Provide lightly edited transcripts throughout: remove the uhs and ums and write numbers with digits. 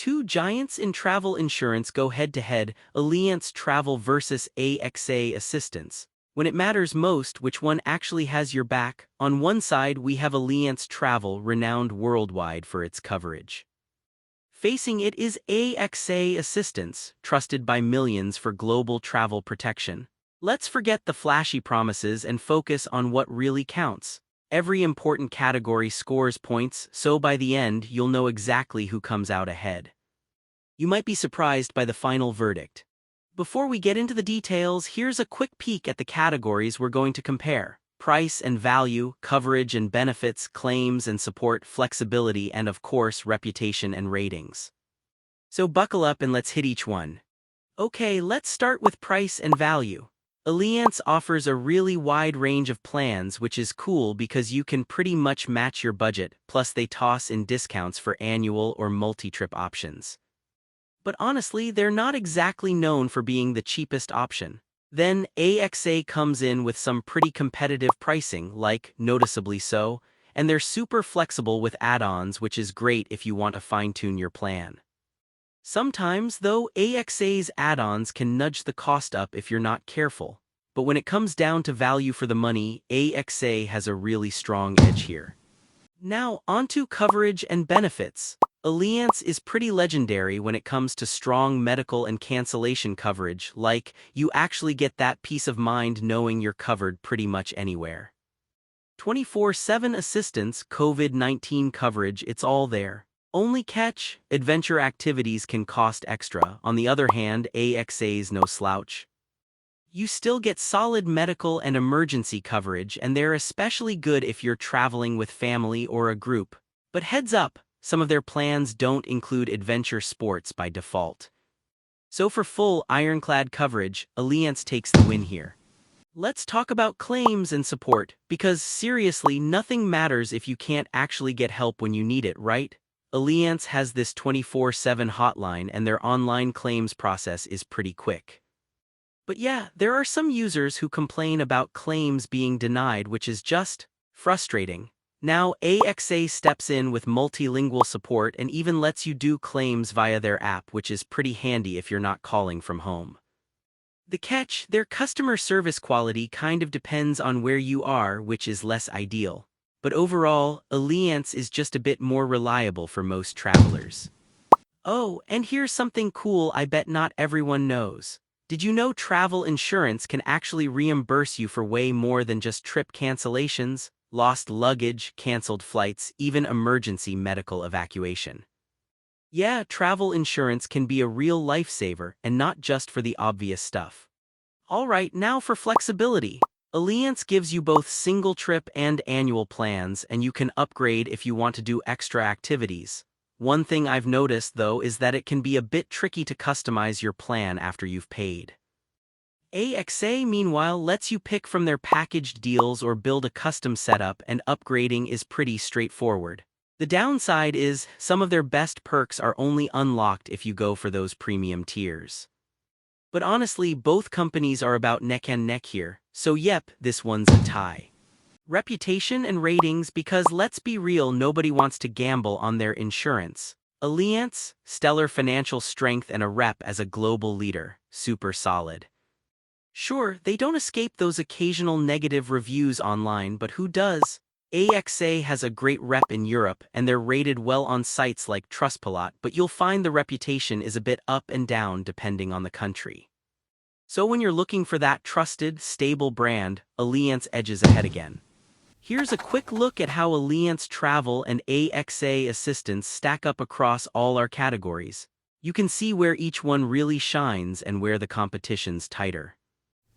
Two giants in travel insurance go head-to-head, Allianz Travel versus AXA Assistance. When it matters most, which one actually has your back? On one side we have Allianz Travel, renowned worldwide for its coverage. Facing it is AXA Assistance, trusted by millions for global travel protection. Let's forget the flashy promises and focus on what really counts. Every important category scores points, so by the end you'll know exactly who comes out ahead. You might be surprised by the final verdict. Before we get into the details, here's a quick peek at the categories we're going to compare: price and value, coverage and benefits, claims and support, flexibility, and of course reputation and ratings. So buckle up and let's hit each one. Okay, let's start with price and value. Allianz offers a really wide range of plans, which is cool because you can pretty much match your budget, plus they toss in discounts for annual or multi-trip options. But honestly, they're not exactly known for being the cheapest option. Then, AXA comes in with some pretty competitive pricing, like, noticeably so, and they're super flexible with add-ons, which is great if you want to fine-tune your plan. Sometimes, though, AXA's add-ons can nudge the cost up if you're not careful. But when it comes down to value for the money, AXA has a really strong edge here. Now, onto coverage and benefits. Allianz is pretty legendary when it comes to strong medical and cancellation coverage, like, you actually get that peace of mind knowing you're covered pretty much anywhere. 24/7 assistance, COVID-19 coverage, it's all there. Only catch, adventure activities can cost extra. On the other hand, AXA's no slouch. You still get solid medical and emergency coverage, and they're especially good if you're traveling with family or a group. But heads up, some of their plans don't include adventure sports by default. So for full, ironclad coverage, Allianz takes the win here. Let's talk about claims and support, because seriously, nothing matters if you can't actually get help when you need it, right? Allianz has this 24/7 hotline, and their online claims process is pretty quick. But yeah, there are some users who complain about claims being denied, which is just frustrating. Now, AXA steps in with multilingual support and even lets you do claims via their app, which is pretty handy if you're not calling from home. The catch, their customer service quality kind of depends on where you are, which is less ideal. But overall, Allianz is just a bit more reliable for most travelers. Oh, and here's something cool I bet not everyone knows. Did you know travel insurance can actually reimburse you for way more than just trip cancellations, lost luggage, canceled flights, even emergency medical evacuation? Yeah, travel insurance can be a real lifesaver, and not just for the obvious stuff. Alright, now for flexibility. Allianz gives you both single-trip and annual plans, and you can upgrade if you want to do extra activities. One thing I've noticed, though, is that it can be a bit tricky to customize your plan after you've paid. AXA, meanwhile, lets you pick from their packaged deals or build a custom setup, and upgrading is pretty straightforward. The downside is, some of their best perks are only unlocked if you go for those premium tiers. But honestly, both companies are about neck and neck here, so yep, this one's a tie. Reputation and ratings, because let's be real, nobody wants to gamble on their insurance. Allianz, stellar financial strength and a rep as a global leader, super solid. Sure, they don't escape those occasional negative reviews online, but who does? AXA has a great rep in Europe, and they're rated well on sites like Trustpilot, but you'll find the reputation is a bit up and down depending on the country. So when you're looking for that trusted, stable brand, Allianz edges ahead again. Here's a quick look at how Allianz Travel and AXA Assistance stack up across all our categories. You can see where each one really shines and where the competition's tighter.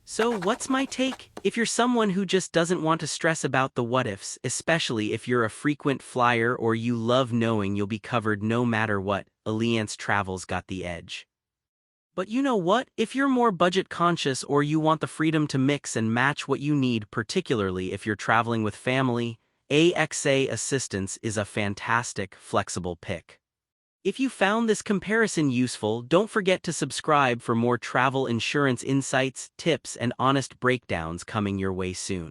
So what's my take? If you're someone who just doesn't want to stress about the what-ifs, especially if you're a frequent flyer or you love knowing you'll be covered no matter what, Allianz Travel's got the edge. But you know what? If you're more budget conscious or you want the freedom to mix and match what you need, particularly if you're traveling with family, AXA Assistance is a fantastic, flexible pick. If you found this comparison useful, don't forget to subscribe for more travel insurance insights, tips, and honest breakdowns coming your way soon.